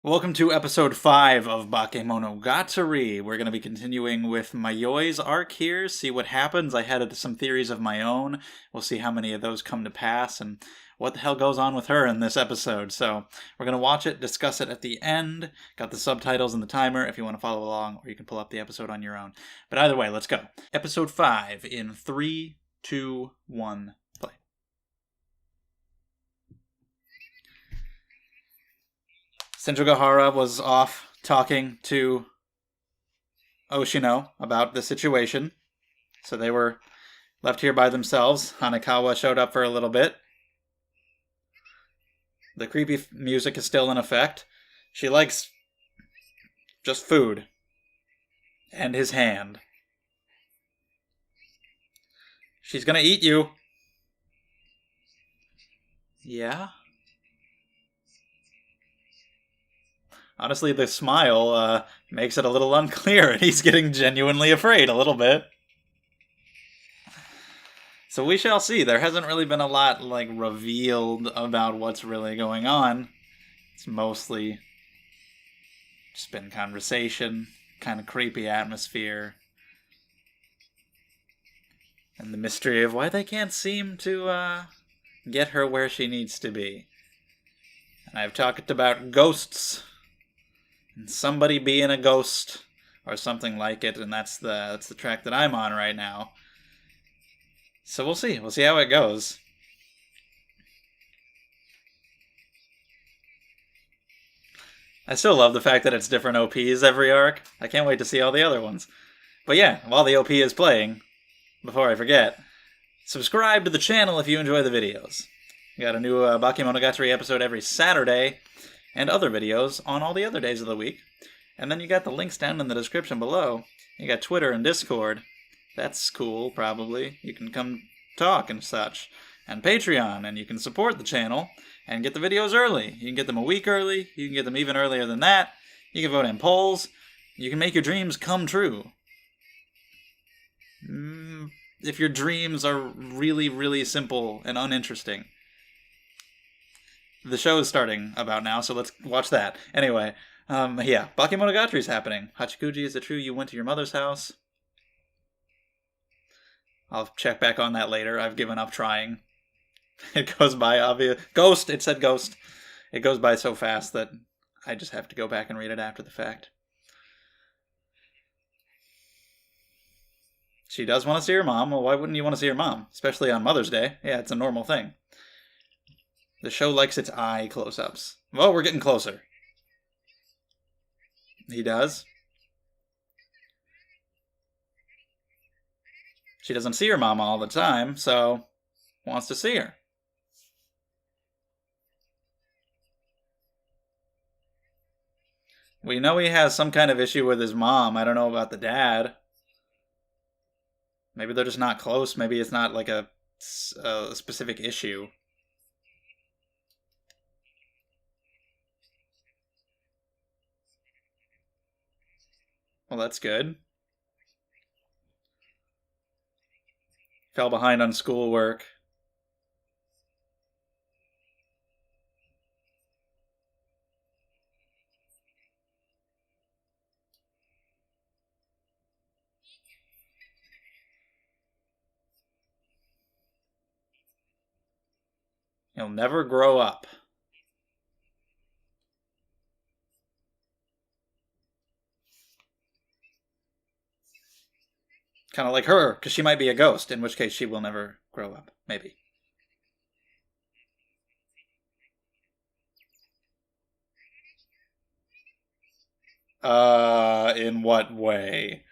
Welcome to episode 5 of Bakemonogatari. We're going to be continuing with Mayoi's arc here, see what happens. I had some theories of my own. We'll see how many of those come to pass and what the hell goes on with her in this episode. So we're going to watch it, discuss it at the end. Got the subtitles and the timer if you want to follow along, or you can pull up the episode on your own. But either way, let's go. Episode 5 in 3, 2, 1, play. Senjogahara was off talking to Oshino about the situation, so they were left here by themselves. Hanekawa showed up for a little bit. The creepy music is still in effect. She likes just food. And his hand. She's gonna eat you. Yeah? Honestly, the smile makes it a little unclear, and he's getting genuinely afraid a little bit. So we shall see. There hasn't really been a lot, revealed about what's really going on. It's mostly just been conversation, kind of creepy atmosphere, and the mystery of why they can't seem to get her where she needs to be. And I've talked about ghosts. Somebody being a ghost or something like it, and that's the track that I'm on right now. So we'll see how it goes. I still love the fact that it's different OPs every arc. I can't wait to see all the other ones. But yeah, while the OP is playing, before I forget, subscribe to the channel if you enjoy the videos. We got a new Bakemonogatari episode every Saturday, and other videos on all the other days of the week. And then you got the links down in the description below. You got Twitter and Discord. That's cool, probably. You can come talk and such. And Patreon, and you can support the channel and get the videos early. You can get them a week early. You can get them even earlier than that. You can vote in polls. You can make your dreams come true. If your dreams are really, really simple and uninteresting. The show is starting about now, so let's watch that. Anyway, yeah, Bakemonogatari is happening. Hachikuji, is it true you went to your mother's house? I'll check back on that later. I've given up trying. It goes by obvious. Ghost! It said ghost. It goes by so fast that I just have to go back and read it after the fact. She does want to see her mom. Well, why wouldn't you want to see her mom? Especially on Mother's Day. Yeah, it's a normal thing. The show likes its eye close-ups. Well, we're getting closer. He does. She doesn't see her mama all the time, so wants to see her. We know he has some kind of issue with his mom. I don't know about the dad. Maybe they're just not close. Maybe it's not like a specific issue. Well, that's good. Fell behind on schoolwork. He'll never grow up. Kind of like her, because she might be a ghost, in which case she will never grow up. Maybe. In what way?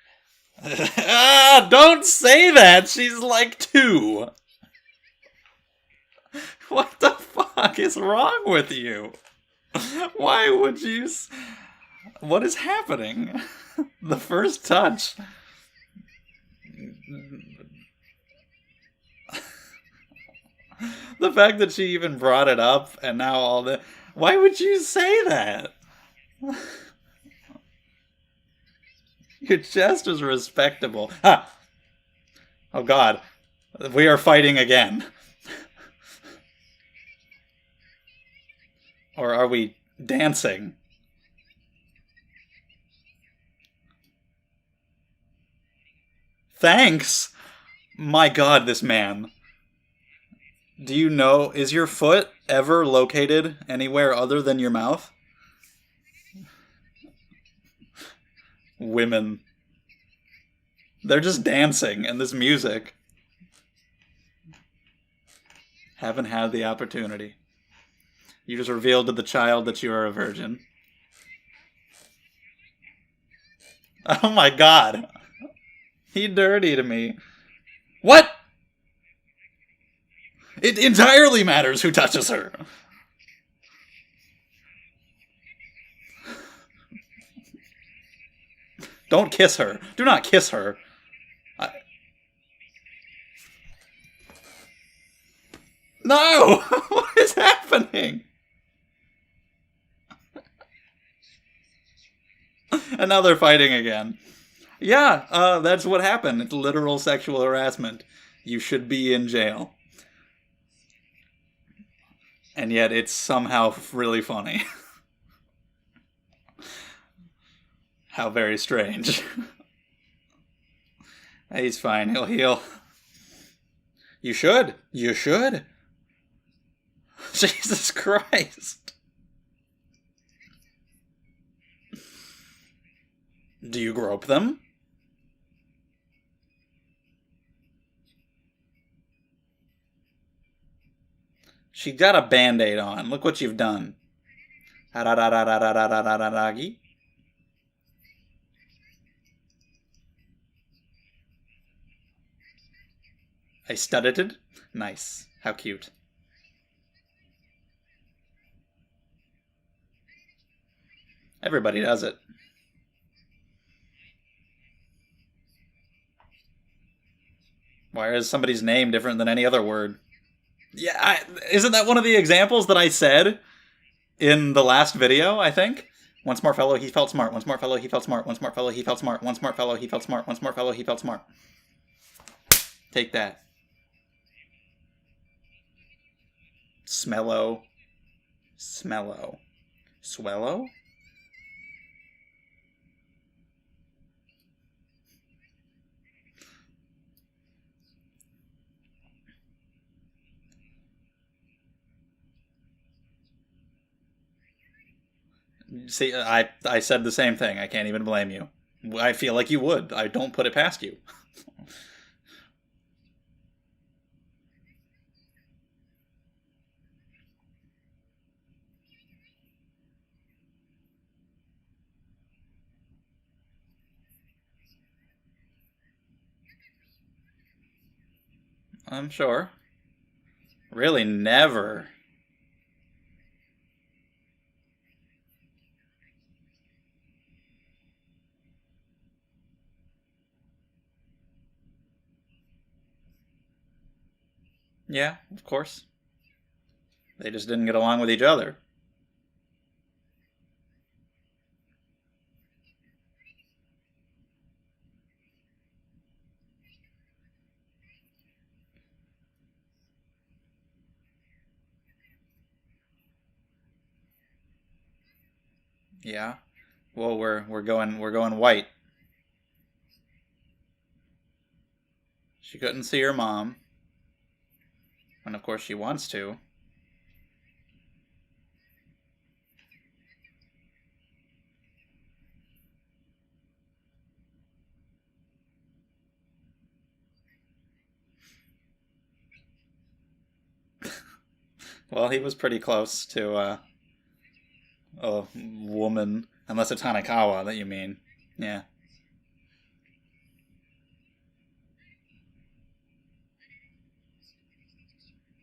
Don't say that! She's like 2! What the fuck is wrong with you? Why would you... What is happening? The first touch... The fact that she even brought it up and now all the... Why would you say that? Your chest is respectable. Ah! Oh god. We are fighting again. Or are we dancing? Thanks! My god, this man. Do you know, is your foot ever located anywhere other than your mouth? Women. They're just dancing and this music. Haven't had the opportunity. You just revealed to the child that you are a virgin. Oh my god. He dirty to me. What? It entirely matters who touches her. Don't kiss her. Do not kiss her. No! What is happening? And now they're fighting again. Yeah, that's what happened. It's literal sexual harassment. You should be in jail. And yet it's somehow really funny. How very strange. He's fine. He'll heal. You should. You should. Jesus Christ. Do you grope them? She got a band-aid on. Look what you've done. I studied it. Nice. How cute. Everybody does it. Why is somebody's name different than any other word? Yeah, isn't that one of the examples that I said in the last video, I think? One smart fellow, he felt smart. One smart fellow, he felt smart. One smart fellow, he felt smart. One smart fellow, he felt smart. One smart fellow, he felt smart. Take that. Smello. Smello. Swello? See, I said the same thing. I can't even blame you. I feel like you would. I don't put it past you. I'm sure. Really, never. Yeah, of course. They just didn't get along with each other. Yeah. Well, we're going white. She couldn't see her mom. And of course she wants to. Well, he was pretty close to a woman. Unless it's Hanakawa that you mean. Yeah.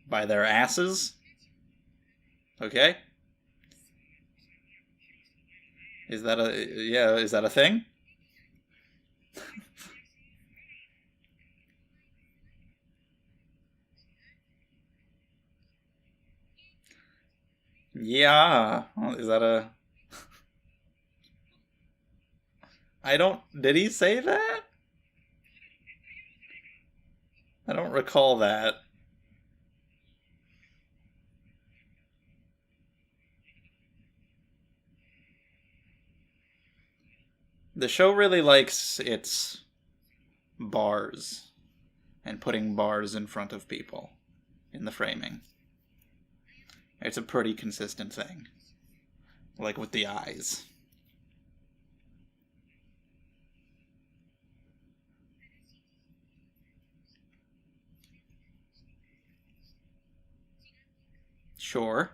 By their asses? Okay. Is that a thing? Yeah. Is that a... I don't... Did he say that? I don't recall that. The show really likes its bars and putting bars in front of people in the framing. It's a pretty consistent thing. Like with the eyes. Sure.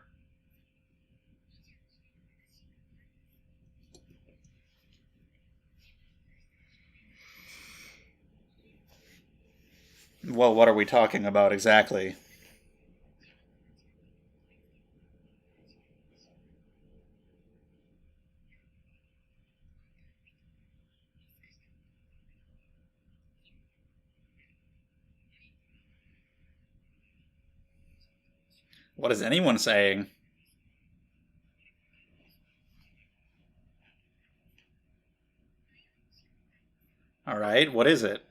Well, what are we talking about exactly? What is anyone saying? Alright, what is it?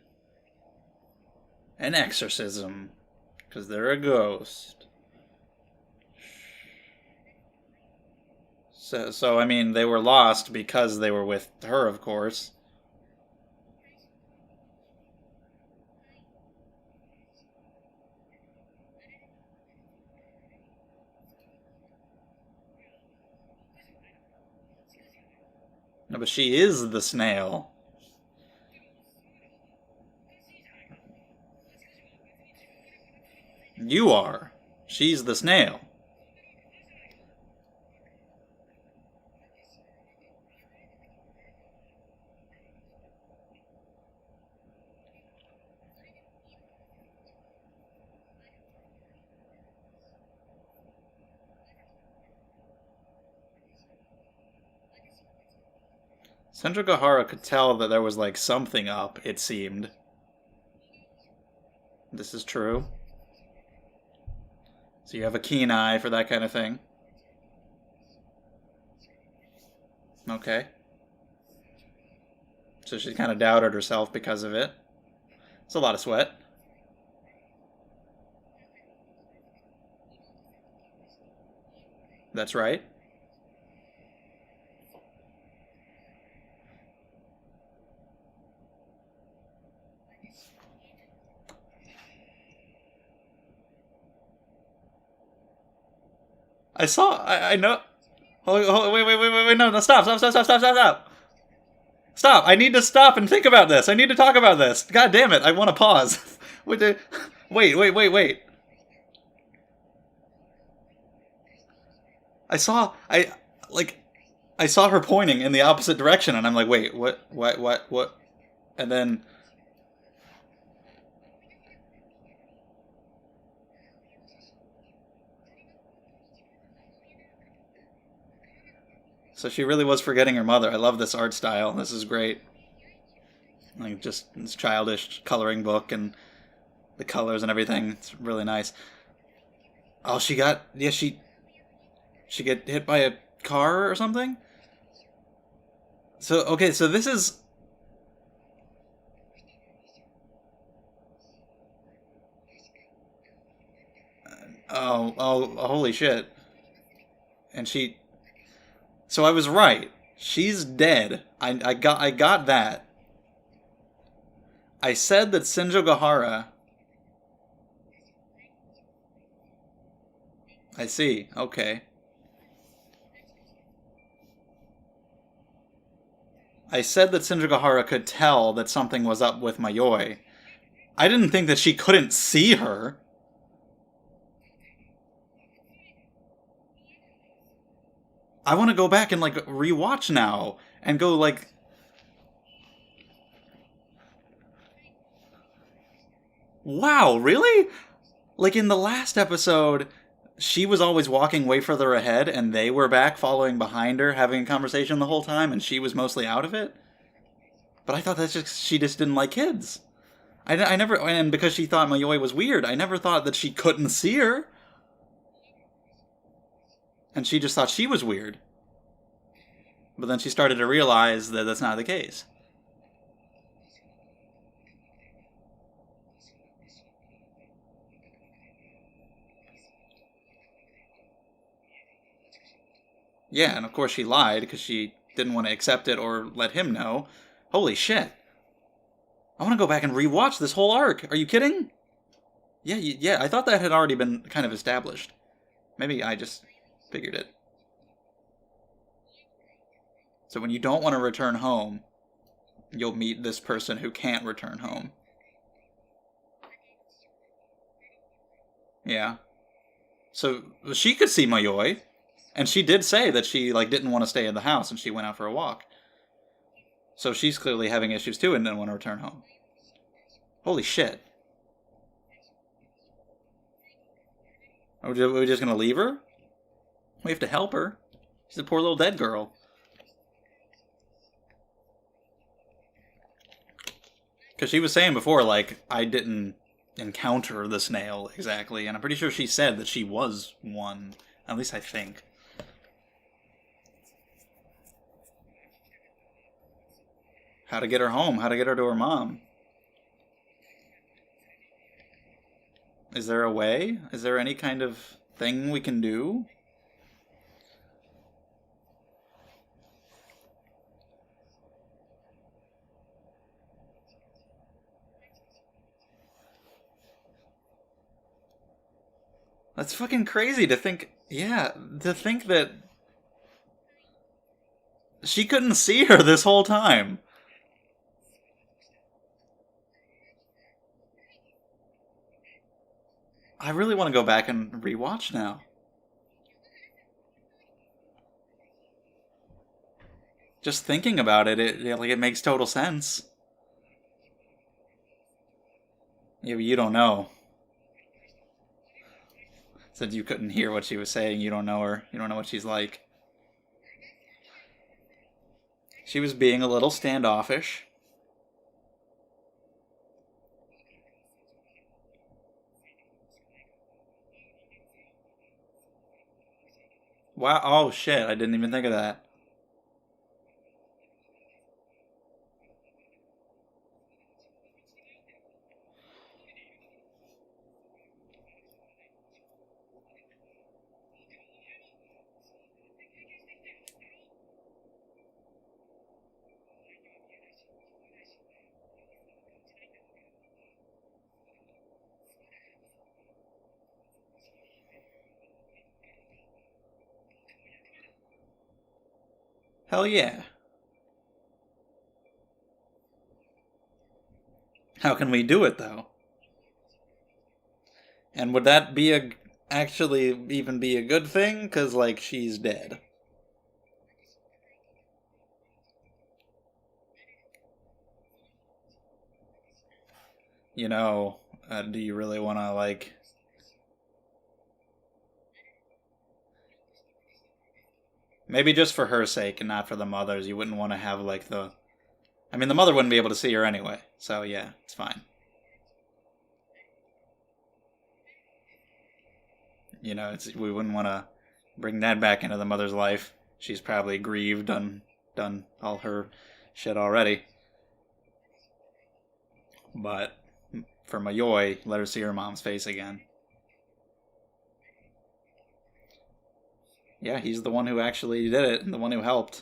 An exorcism. Because they're a ghost. So, I mean, they were lost because they were with her, of course. No, but she is the snail. You are. She's the snail. Senju Gahara could tell that there was, like, something up, it seemed. This is true. So you have a keen eye for that kind of thing. Okay. So she kind of doubted herself because of it. It's a lot of sweat. That's right. I know. Wait, no, stop. Stop, I need to stop and think about this. I need to talk about this. God damn it, I want to pause. Wait. I saw, I saw her pointing in the opposite direction, and I'm like, wait, what? And then, so she really was forgetting her mother. I love this art style. This is great. Like, just this childish coloring book and the colors and everything. It's really nice. Oh, she get hit by a car or something? So, okay, so this is... holy shit. And she... So I was right. She's dead. I got that. I said that Senjo Gahara... I see. Okay. I said that Senju Gahara could tell that something was up with Mayoi. I didn't think that she couldn't see her. I want to go back and, like, rewatch now and go, like... Wow, really? Like, in the last episode, she was always walking way further ahead, and they were back following behind her, having a conversation the whole time, and she was mostly out of it? But I thought she just didn't like kids. I never, and because she thought Mayoi was weird, I never thought that she couldn't see her. And she just thought she was weird. But then she started to realize that that's not the case. Yeah, and of course she lied because she didn't want to accept it or let him know. Holy shit. I want to go back and rewatch this whole arc. Are you kidding? Yeah, yeah, I thought that had already been kind of established. Maybe I just figured it. So when you don't want to return home, you'll meet this person who can't return home. Yeah. So she could see Mayoi, and she did say that she like didn't want to stay in the house and she went out for a walk. So she's clearly having issues too and didn't want to return home. Holy shit. Are we just gonna leave her? We have to help her. She's a poor little dead girl. Because she was saying before, like, I didn't encounter the snail exactly, and I'm pretty sure she said that she was one. At least I think. How to get her home, how to get her to her mom. Is there a way? Is there any kind of thing we can do? That's fucking crazy to think. Yeah, to think that she couldn't see her this whole time. I really want to go back and rewatch now. Just thinking about it, it makes total sense. Yeah, but you don't know. Said you couldn't hear what she was saying. You don't know her. You don't know what she's like. She was being a little standoffish. Wow. Oh, shit. I didn't even think of that. Hell yeah. How can we do it, though? And would that be a actually even be a good thing? Because, like, she's dead. You know, do you really want to, like... Maybe just for her sake and not for the mother's. You wouldn't want to have, like, the... I mean, the mother wouldn't be able to see her anyway. So, yeah, it's fine. You know, we wouldn't want to bring that back into the mother's life. She's probably grieved and done all her shit already. But for Mayoi, let her see her mom's face again. Yeah, he's the one who actually did it and the one who helped.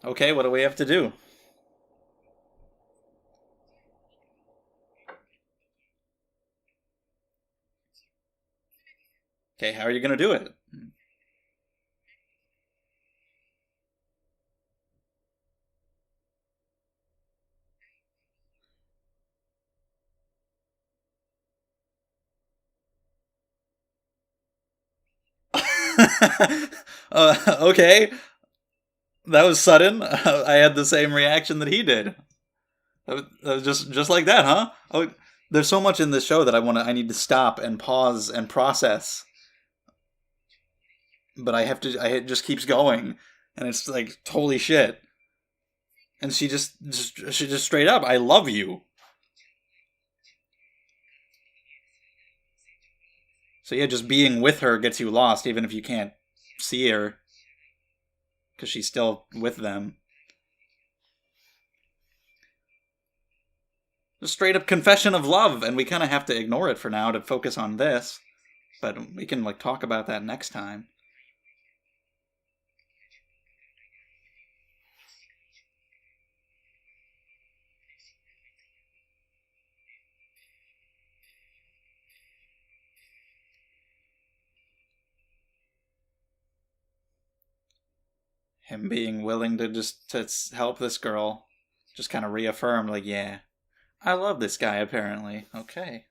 Okay, what do we have to do? Okay, how are you gonna do it? Okay, that was sudden. I had the same reaction that he did. That was just like that, huh? Oh, there's so much in this show that I need to stop and pause and process. But I have to. It just keeps going, and it's like holy shit. And she just straight up, I love you. So yeah, just being with her gets you lost, even if you can't see her, because she's still with them. A straight up confession of love, and we kind of have to ignore it for now to focus on this. But we can, like, talk about that next time. Him being willing to just to help this girl just kind of reaffirmed, like, yeah, I love this guy, apparently. Okay.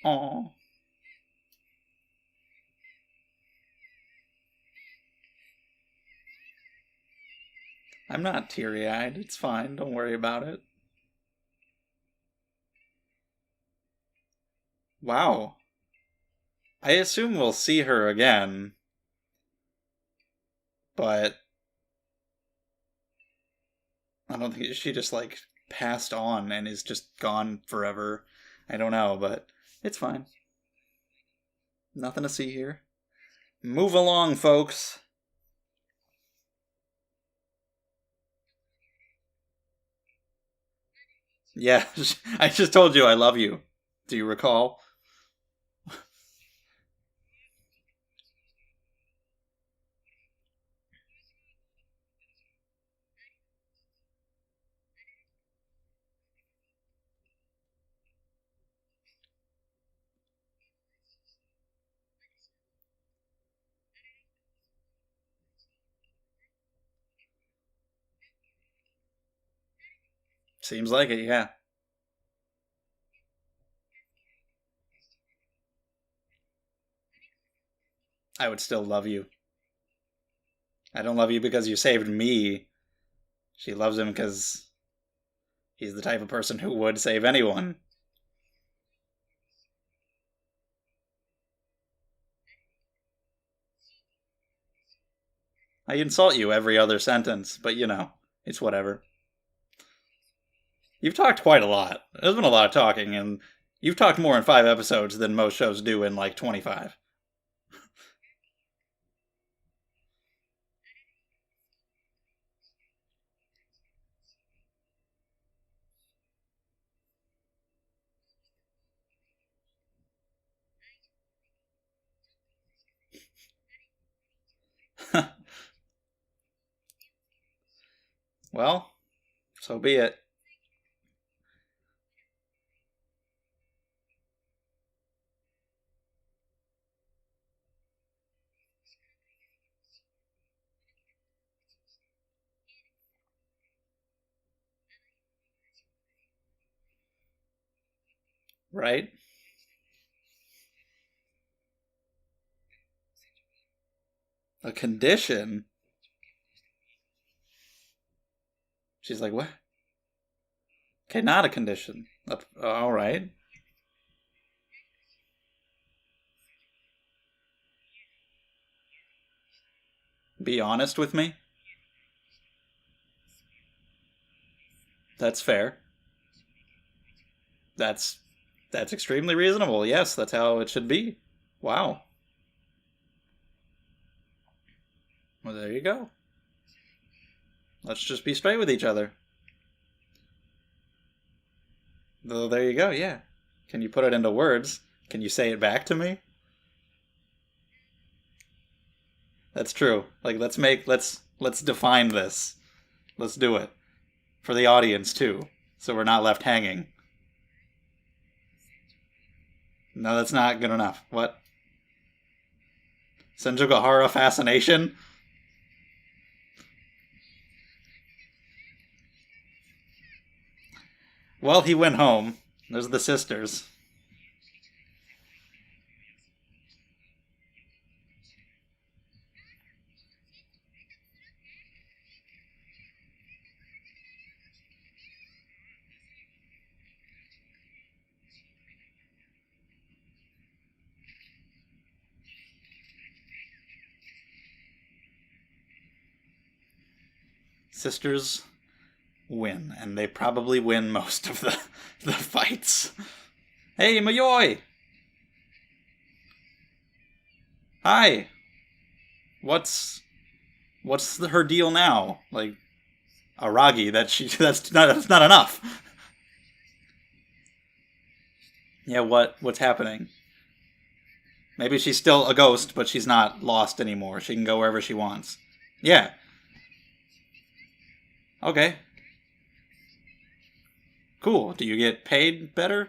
Aww. I'm not teary-eyed. It's fine. Don't worry about it. Wow. I assume we'll see her again, but I don't think she just, like, passed on and is just gone forever. I don't know, but it's fine. Nothing to see here. Move along, folks. Yeah, I just told you I love you. Do you recall? Seems like it, yeah. I would still love you. I don't love you because you saved me. She loves him because he's the type of person who would save anyone. I insult you every other sentence, but you know, it's whatever. You've talked quite a lot. There's been a lot of talking, and you've talked more in 5 episodes than most shows do in like 25. Well, so be it. Right? A condition? She's like, what? Okay, not a condition. Alright. Be honest with me? That's fair. That's that's extremely reasonable. Yes, that's how it should be. Wow. Well, there you go. Let's just be straight with each other. Well, there you go. Yeah. Can you put it into words? Can you say it back to me? That's true. Like let's define this. Let's do it for the audience too, so we're not left hanging. No, that's not good enough. What? Senjugahara fascination? Well, he went home. There's the sisters. sisters win, and they probably win most of the fights. Hey, Mayoi! Hi! What's her deal now? Like, Aragi, that's not enough. Yeah, what's happening? Maybe she's still a ghost, but she's not lost anymore. She can go wherever she wants. Yeah. Okay. Cool. Do you get paid better?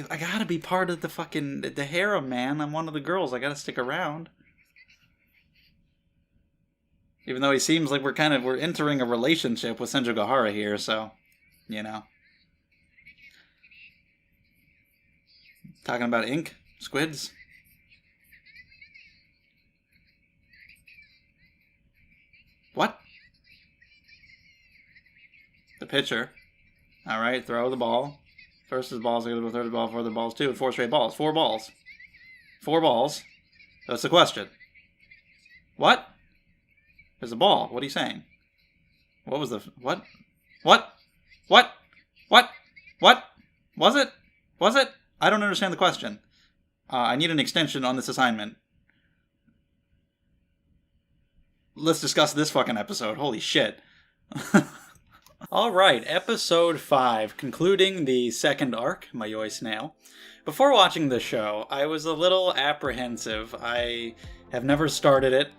I gotta be part of the harem, man. I'm one of the girls. I gotta stick around. Even though he seems like we're entering a relationship with Senjogahara here, so, you know. Talking about ink? Squids? What? The pitcher. Alright, throw the ball. First is balls, third is ball, fourth is balls, 2, 4 straight balls. 4 balls. 4 balls. That's the question. What? There's a ball. What are you saying? What was the... What? What? What? What? What? Was it? Was it? I don't understand the question. I need an extension on this assignment. Let's discuss this fucking episode. Holy shit. Alright, episode 5, concluding the second arc, Mayoi Snail. Before watching the show, I was a little apprehensive. I have never started it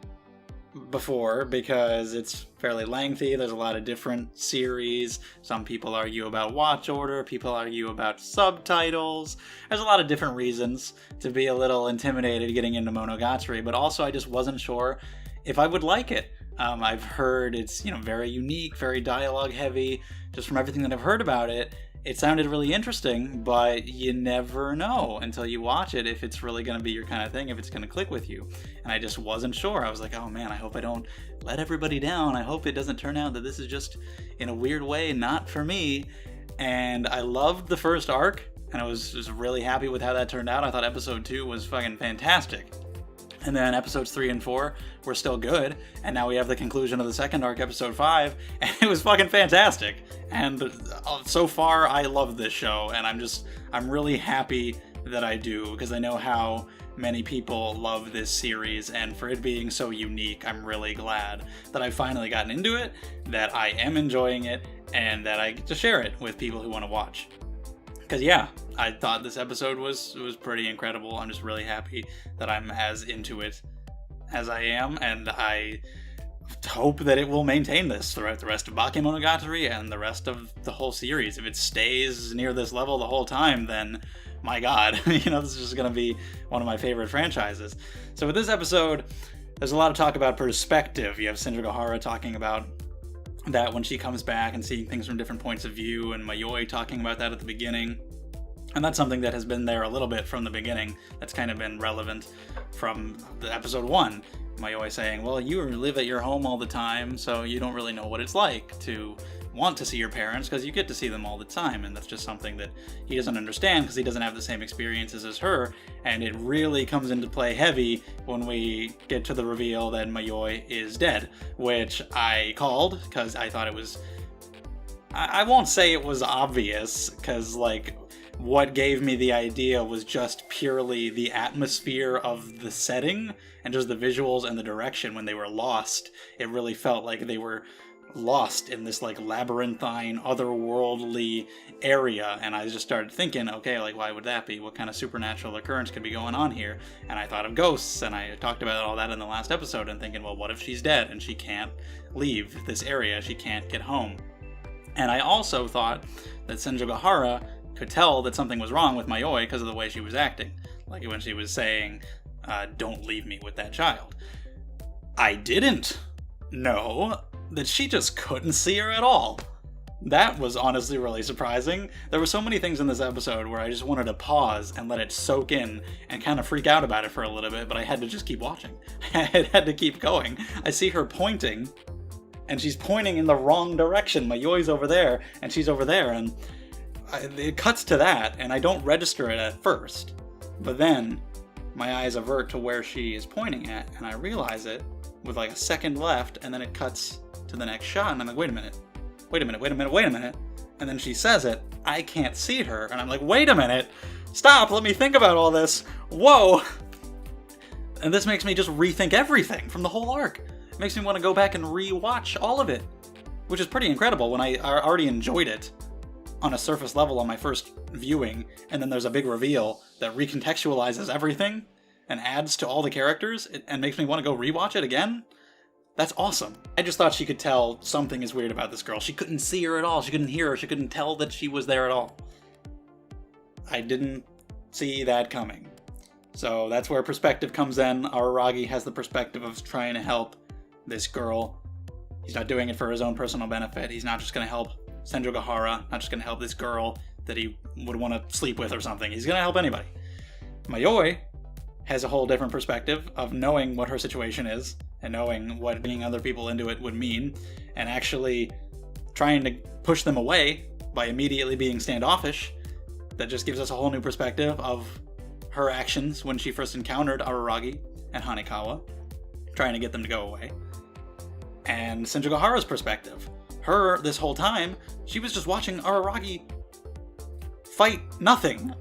before because it's fairly lengthy. There's a lot of different series. Some people argue about watch order, people argue about subtitles. There's a lot of different reasons to be a little intimidated getting into Monogatari, but also I just wasn't sure if I would like it. I've heard it's, very unique, very dialogue heavy. Just from everything that I've heard about it, it sounded really interesting, but you never know until you watch it if it's really going to be your kind of thing, if it's going to click with you. And I just wasn't sure. I was like, oh man, I hope I don't let everybody down. I hope it doesn't turn out that this is just, in a weird way, not for me. And I loved the first arc, and I was just really happy with how that turned out. I thought episode 2 was fucking fantastic. And then episodes 3 and 4 were still good, and now we have the conclusion of the second arc, episode 5, and it was fucking fantastic. And so far, I love this show, and I'm really happy that I do, because I know how many people love this series, and for it being so unique, I'm really glad that I've finally gotten into it, that I am enjoying it, and that I get to share it with people who want to watch. Because yeah, I thought this episode was pretty incredible. I'm just really happy that I'm as into it as I am, and I hope that it will maintain this throughout the rest of Bakemonogatari and the rest of the whole series. If it stays near this level the whole time, then my god, this is just going to be one of my favorite franchises. So with this episode, there's a lot of talk about perspective. You have Senjogahara talking about that when she comes back and seeing things from different points of view, and Mayoi talking about that at the beginning. And that's something that has been there a little bit from the beginning. That's kind of been relevant from the episode 1. Mayoi saying, well, you live at your home all the time, so you don't really know what it's like to want to see your parents because you get to see them all the time, and that's just something that he doesn't understand because he doesn't have the same experiences as her, and it really comes into play heavy when we get to the reveal that Mayoi is dead, which I called because I thought it was... I won't say it was obvious, because, what gave me the idea was just purely the atmosphere of the setting, and just the visuals and the direction when they were lost. It really felt like they were lost in this labyrinthine, otherworldly area, and I just started thinking, okay, why would that be? What kind of supernatural occurrence could be going on here? And I thought of ghosts, and I talked about all that in the last episode, and thinking, well, what if she's dead and she can't leave this area, she can't get home? And I also thought that Senjogahara could tell that something was wrong with Mayoi because of the way she was acting, like when she was saying, don't leave me with that child. I didn't know that she just couldn't see her at all. That was honestly really surprising. There were so many things in this episode where I just wanted to pause and let it soak in and kind of freak out about it for a little bit, but I had to just keep watching. I had to keep going. I see her pointing, and she's pointing in the wrong direction. Mayoi's over there, and she's over there, and it cuts to that, and I don't register it at first. But then, my eyes avert to where she is pointing at, and I realize it, with like a second left, and then it cuts to the next shot, and I'm like, wait a minute. And then she says it, I can't see her, and I'm like, wait a minute, stop, let me think about all this, whoa. And this makes me just rethink everything from the whole arc. It makes me want to go back and re-watch all of it, which is pretty incredible when I already enjoyed it on a surface level on my first viewing, and then there's a big reveal that recontextualizes everything and adds to all the characters and makes me want to go rewatch it again. That's awesome. I just thought she could tell something is weird about this girl. She couldn't see her at all. She couldn't hear her. She couldn't tell that she was there at all. I didn't see that coming. So that's where perspective comes in. Araragi has the perspective of trying to help this girl. He's not doing it for his own personal benefit. He's not just going to help Senjogahara, not just going to help this girl that he would want to sleep with or something. He's going to help anybody. Mayoi has a whole different perspective of knowing what her situation is and knowing what bringing other people into it would mean, and actually trying to push them away by immediately being standoffish. That just gives us a whole new perspective of her actions when she first encountered Araragi and Hanekawa, trying to get them to go away. And Senjogahara's perspective. Her, this whole time, she was just watching Araragi fight nothing.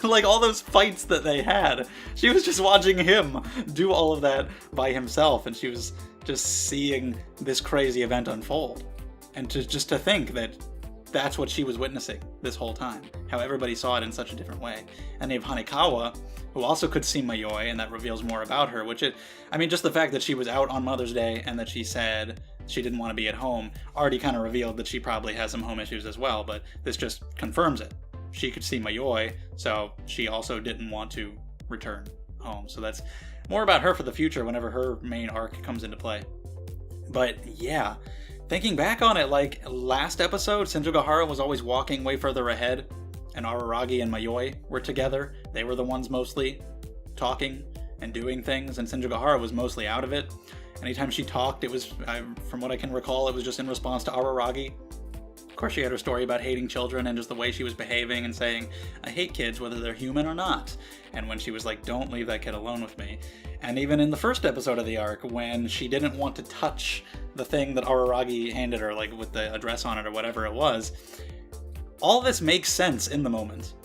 Like all those fights that they had, she was just watching him do all of that by himself, and she was just seeing this crazy event unfold. And just to think that that's what she was witnessing this whole time, how everybody saw it in such a different way. And they have Hanekawa, who also could see Mayoi, and that reveals more about her, just the fact that she was out on Mother's Day and that she said she didn't want to be at home already kind of revealed that she probably has some home issues as well, but this just confirms it. She could see Mayoi, so she also didn't want to return home. So that's more about her for the future whenever her main arc comes into play. But yeah, thinking back on it, like last episode, Senjogahara was always walking way further ahead, and Araragi and Mayoi were together. They were the ones mostly talking and doing things, and Senjogahara was mostly out of it. Anytime she talked, it was, from what I can recall, it was just in response to Araragi. Of course, she had her story about hating children and just the way she was behaving and saying, I hate kids whether they're human or not. And when she was like, don't leave that kid alone with me. And even in the first episode of the arc, when she didn't want to touch the thing that Araragi handed her, like with the address on it or whatever it was, all this makes sense in the moment.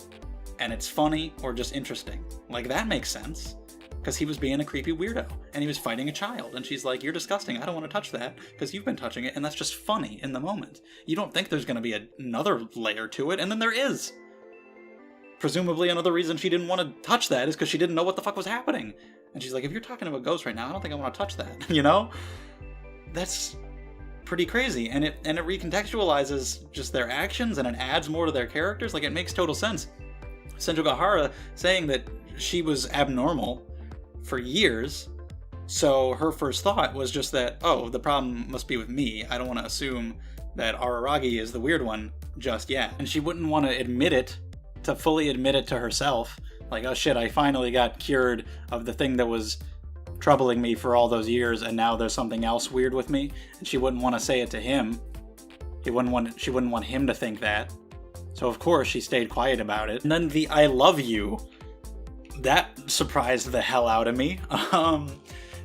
And it's funny or just interesting. Like, that makes sense. Because he was being a creepy weirdo, and he was fighting a child, and she's like, you're disgusting, I don't want to touch that, because you've been touching it, and that's just funny in the moment. You don't think there's going to be another layer to it, and then there is. Presumably another reason she didn't want to touch that is because she didn't know what the fuck was happening. And she's like, if you're talking to a ghost right now, I don't think I want to touch that, you know? That's pretty crazy, and it recontextualizes just their actions, and it adds more to their characters. Like, it makes total sense. Senjogahara saying that she was abnormal for years, so her first thought was just that, oh, the problem must be with me. I don't want to assume that Araragi is the weird one just yet. And she wouldn't want to fully admit it to herself. Like, oh shit, I finally got cured of the thing that was troubling me for all those years, and now there's something else weird with me. And she wouldn't want to say it to him. She wouldn't want him to think that. So of course she stayed quiet about it. And then the I love you, that surprised the hell out of me.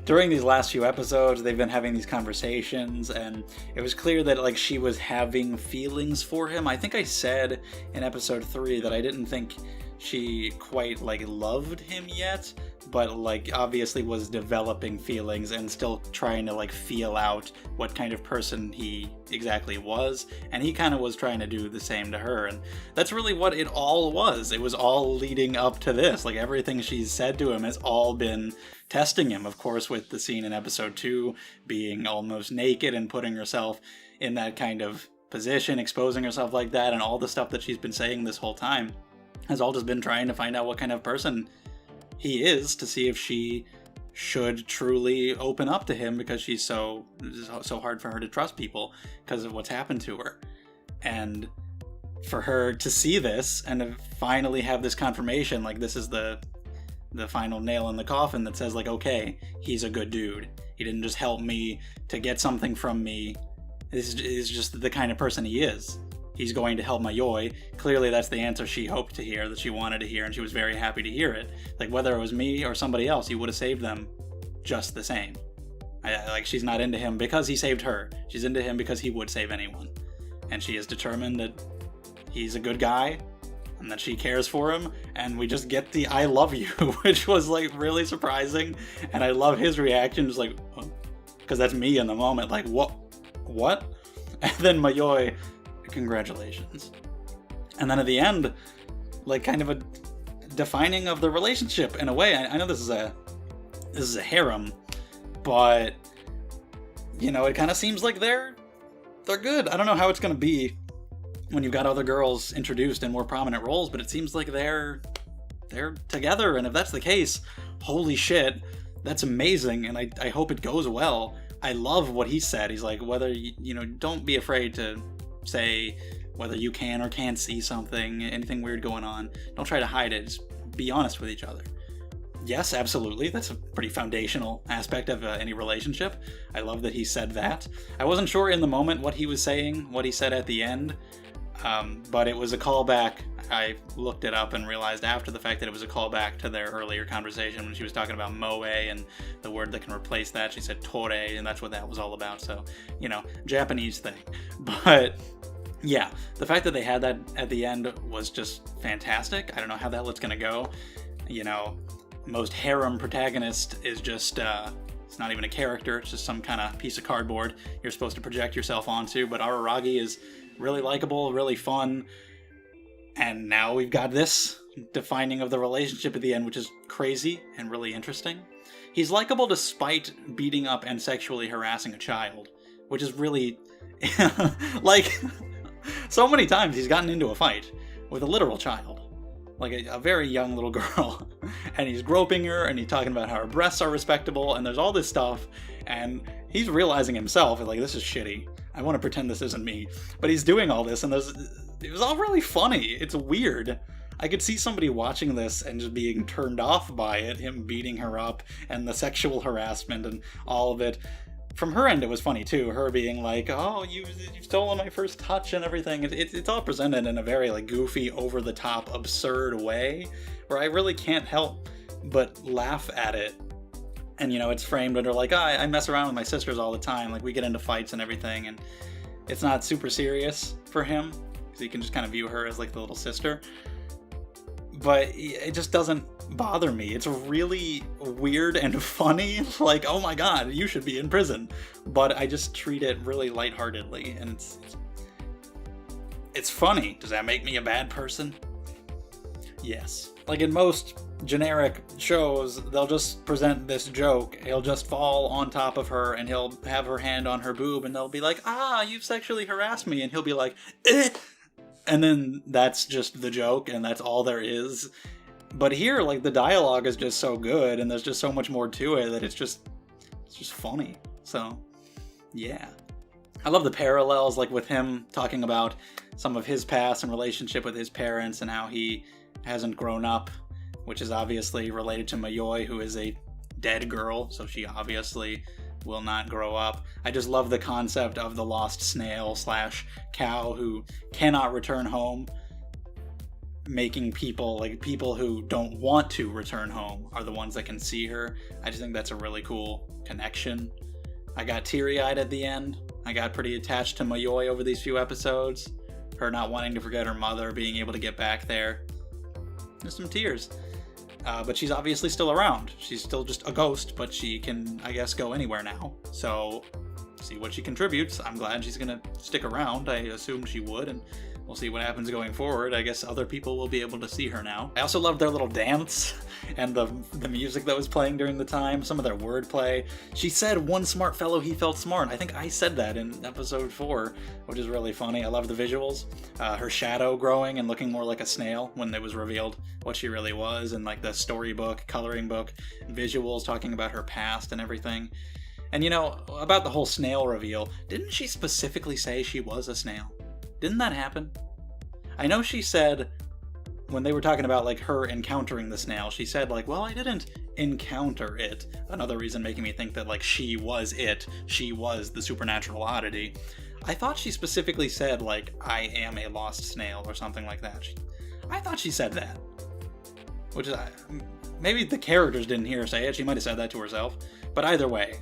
During these last few episodes, they've been having these conversations, and it was clear that like she was having feelings for him. I think I said in episode 3 that I didn't think she quite like loved him yet, but like obviously was developing feelings and still trying to like feel out what kind of person he exactly was, and he kind of was trying to do the same to her. And that's really what it all was. It was all leading up to this. Like, everything she's said to him has all been testing him, of course, with the scene in episode 2 being almost naked and putting herself in that kind of position, exposing herself like that, and all the stuff that she's been saying this whole time has all just been trying to find out what kind of person he is, to see if she should truly open up to him, because she's so hard for her to trust people because of what's happened to her. And for her to see this and to finally have this confirmation, like, this is the final nail in the coffin that says, like, okay, he's a good dude. He didn't just help me to get something from me. This is just the kind of person he is. He's going to help Mayoi. Clearly that's the answer she hoped to hear, that she wanted to hear, and she was very happy to hear it. Like, whether it was me or somebody else, he would have saved them just the same. Like, she's not into him because he saved her. She's into him because he would save anyone. And she is determined that he's a good guy and that she cares for him. And we just get the I love you, which was, like, really surprising. And I love his reaction, just like, because that's me in the moment. Like, what? And then Mayoi, congratulations. And then at the end, like, kind of a defining of the relationship in a way. I know this is a harem, but, you know, it kind of seems like they're good. I don't know how it's going to be when you've got other girls introduced in more prominent roles, but it seems like they're together. And if that's the case, holy shit, that's amazing. And I hope it goes well. I love what he said. He's like, whether you know, don't be afraid to say whether you can or can't see something, anything weird going on. Don't try to hide it. Just be honest with each other. Yes, absolutely. That's a pretty foundational aspect of any relationship. I love that he said that. I wasn't sure in the moment what he was saying, what he said at the end, but it was a callback. I looked it up and realized after the fact that it was a callback to their earlier conversation when she was talking about moe and the word that can replace that. She said tore, and that's what that was all about. So, you know, Japanese thing. But yeah, the fact that they had that at the end was just fantastic. I don't know how the hell it's going to go. You know, most harem protagonist is just, it's not even a character, it's just some kind of piece of cardboard you're supposed to project yourself onto, but Araragi is really likable, really fun, and now we've got this defining of the relationship at the end, which is crazy and really interesting. He's likable despite beating up and sexually harassing a child, which is really, like, so many times he's gotten into a fight with a literal child. Like a very young little girl, and he's groping her, and he's talking about how her breasts are respectable, and there's all this stuff, and he's realizing himself, like, this is shitty. I want to pretend this isn't me. But he's doing all this, and it was all really funny. It's weird. I could see somebody watching this and just being turned off by it, him beating her up, and the sexual harassment, and all of it. From her end, it was funny, too. Her being like, oh, you've stolen my first touch and everything. It's all presented in a very, like, goofy, over-the-top, absurd way, where I really can't help but laugh at it. And, you know, it's framed under, like, I mess around with my sisters all the time. Like, we get into fights and everything, and it's not super serious for him, because he can just kind of view her as, like, the little sister. But it just doesn't bother me. It's really weird and funny. Like, oh my god, you should be in prison. But I just treat it really lightheartedly, and it's funny. Does that make me a bad person? Yes. Like in most generic shows, they'll just present this joke. He'll just fall on top of her, and he'll have her hand on her boob, and they'll be like, you've sexually harassed me. And he'll be like, eh. And then that's just the joke, and that's all there is. But here, like, the dialogue is just so good, and there's just so much more to it that it's just funny. So, yeah. I love the parallels, like, with him talking about some of his past and relationship with his parents and how he hasn't grown up, which is obviously related to Mayoi, who is a dead girl, so she obviously will not grow up. I just love the concept of the lost snail / cow who cannot return home, making people who don't want to return home are the ones that can see her. I just think that's a really cool connection. I got teary-eyed at the end. I got pretty attached to Mayoi over these few episodes. Her not wanting to forget her mother, being able to get back there. There's some tears. But she's obviously still around. She's still just a ghost, but she can, I guess, go anywhere now. So, see what she contributes. I'm glad she's going to stick around. I assumed she would, and we'll see what happens going forward. I guess other people will be able to see her now. I also loved their little dance and the music that was playing during the time, some of their wordplay. She said, one smart fellow, he felt smart. I think I said that in episode 4, which is really funny. I love the visuals. Her shadow growing and looking more like a snail when it was revealed what she really was, and like the storybook, coloring book, visuals talking about her past and everything. And you know, about the whole snail reveal, didn't she specifically say she was a snail? Didn't that happen? I know she said, when they were talking about like her encountering the snail, she said like, well, I didn't encounter it. Another reason making me think that like she was it. She was the supernatural oddity. I thought she specifically said like, I am a lost snail or something like that. I thought she said that. Which is, maybe the characters didn't hear her say it. She might have said that to herself. But either way,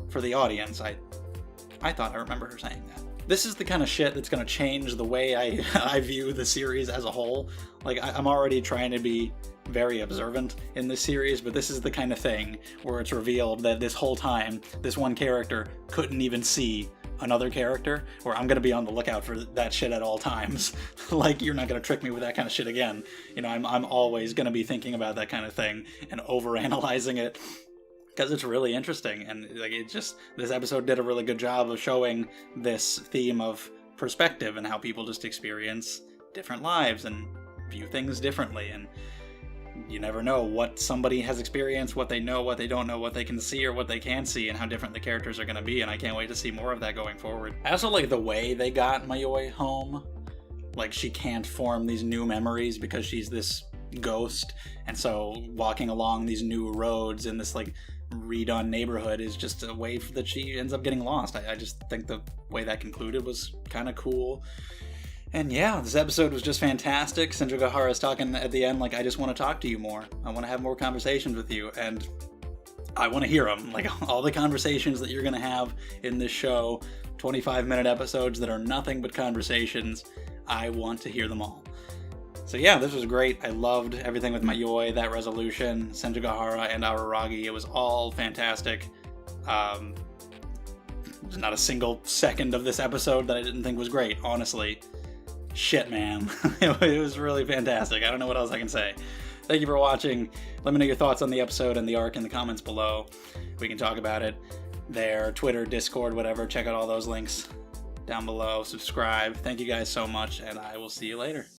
for the audience. I thought I remember her saying that. This is the kind of shit that's going to change the way I view the series as a whole. Like, I'm already trying to be very observant in this series, but this is the kind of thing where it's revealed that this whole time, this one character couldn't even see another character, where I'm going to be on the lookout for that shit at all times. Like, you're not going to trick me with that kind of shit again. You know, I'm always going to be thinking about that kind of thing and overanalyzing it, because it's really interesting. And like, this episode did a really good job of showing this theme of perspective and how people just experience different lives and view things differently. And you never know what somebody has experienced, what they know, what they don't know, what they can see or what they can't see, and how different the characters are going to be. And I can't wait to see more of that going forward. I also like the way they got Mayoi home. Like, she can't form these new memories because she's this ghost, and so walking along these new roads in this like redone neighborhood is just a way that she ends up getting lost. I just think the way that concluded was kind of cool. And yeah, this episode was just fantastic. Senjogahara's talking at the end like, I just want to talk to you more. I want to have more conversations with you, and I want to hear them. Like, all the conversations that you're going to have in this show, 25-minute episodes that are nothing but conversations, I want to hear them all. So yeah, this was great. I loved everything with Mayoi, that resolution, Senjogahara, and Araragi. It was all fantastic. There's not a single second of this episode that I didn't think was great, honestly. Shit, man. It was really fantastic. I don't know what else I can say. Thank you for watching. Let me know your thoughts on the episode and the arc in the comments below. We can talk about it there, Twitter, Discord, whatever. Check out all those links down below. Subscribe. Thank you guys so much, and I will see you later.